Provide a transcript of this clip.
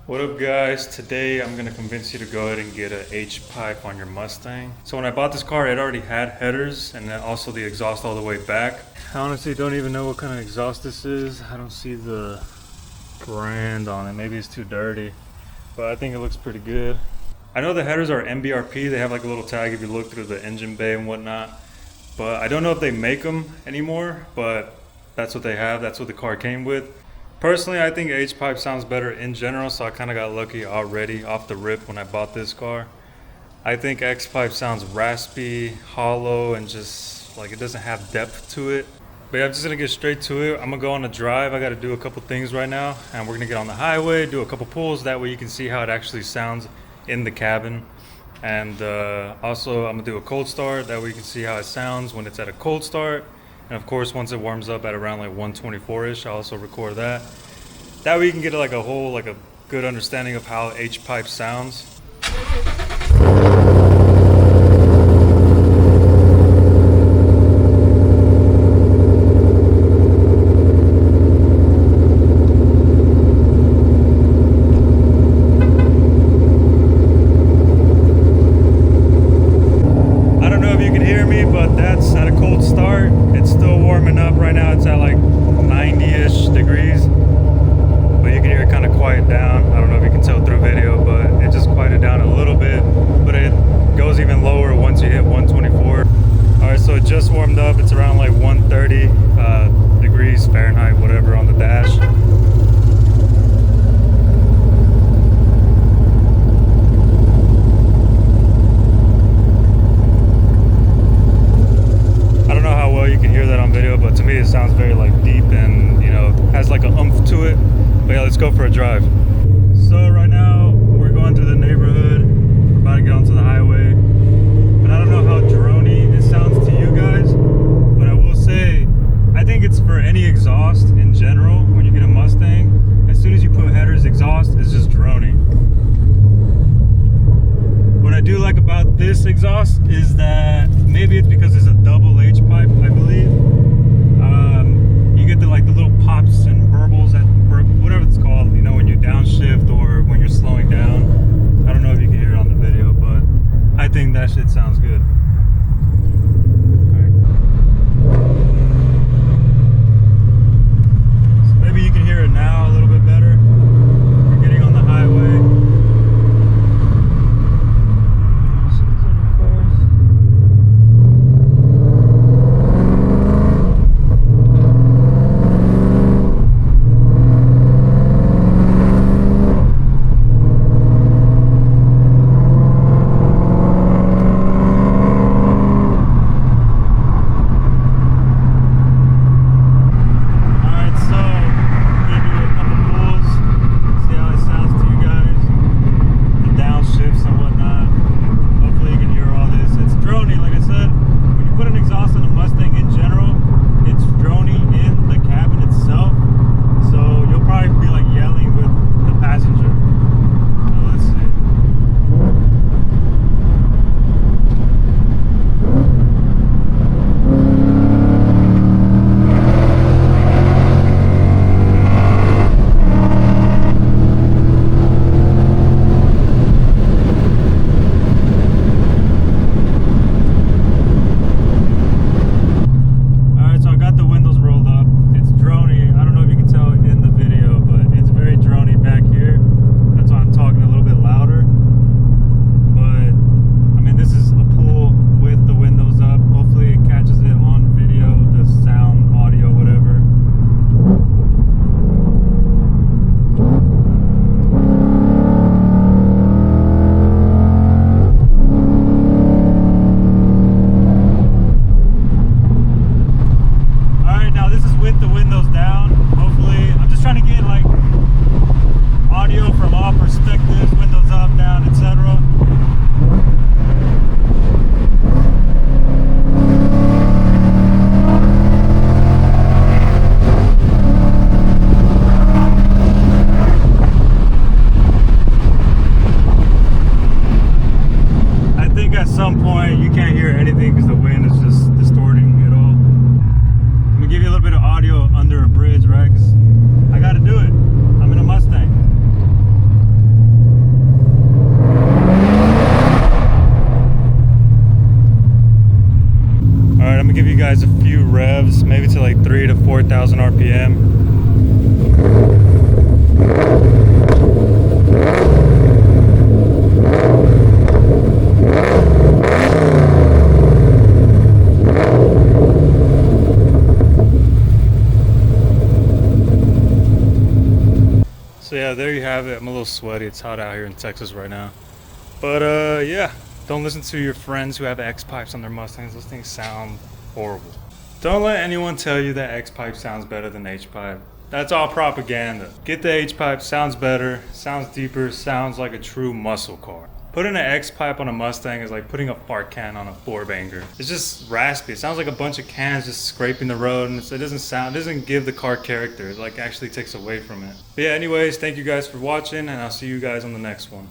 What up guys, today I'm going to convince you to go ahead and get an H-pipe on your Mustang. So when I bought this car it already had headers and then also the exhaust all the way back. I honestly don't even know what kind of exhaust this is. I don't see the brand on it, maybe it's too dirty, but I think it looks pretty good. I know the headers are MBRP, they have like a little tag if you look through the engine bay and whatnot, but I don't know if they make them anymore, but that's what they have, that's what the car came with. Personally, I think H-pipe sounds better in general, so I kind of got lucky already off the rip when I bought this car. I think X-pipe sounds raspy, hollow, and just like it doesn't have depth to it. But yeah, I'm just gonna get straight to it. I'm gonna go on a drive. I gotta do a couple things right now, and we're gonna get on the highway, do a couple pulls. That way you can see how it actually sounds in the cabin. And also, I'm gonna do a cold start. That way you can see how it sounds when it's at a cold start. And of course, once it warms up at around like 124-ish, I'll also record that. That way you can get like a good understanding of how H-pipe sounds. Just warmed up. It's around like 130 degrees Fahrenheit, whatever, on the dash. I don't know how well you can hear that on video, but to me it sounds very like deep and, you know, has like an oomph to it. But yeah, let's go for a drive. So right now we're going through the neighborhood. We're about to get onto the highway. And I don't know how droney it sounds to you guys, but I will say I think it's for any exhaust in general. When you get a Mustang, as soon as you put headers, exhaust is just droning. What I do like about this exhaust is that maybe it's because it's a double H pipe, I believe. You get the little pops and burbles at whatever it's called, you know, when you downshift or when you're slowing down. I don't know if you can hear it on the video, but I think that shit sounds good. So maybe you can hear it now a little bit better. We're getting on the highway. maybe to like 3,000 to 4,000 RPM. So yeah, there you have it. I'm a little sweaty. It's hot out here in Texas right now. But yeah, don't listen to your friends who have X-pipes on their Mustangs. Those things sound horrible. Don't let anyone tell you that X-pipe sounds better than H-pipe. That's all propaganda. Get the H-pipe, sounds better, sounds deeper, sounds like a true muscle car. Putting an X-pipe on a Mustang is like putting a fart can on a four-banger. It's just raspy. It sounds like a bunch of cans just scraping the road, and it doesn't give the car character. It like actually takes away from it. But yeah, anyways, thank you guys for watching, and I'll see you guys on the next one.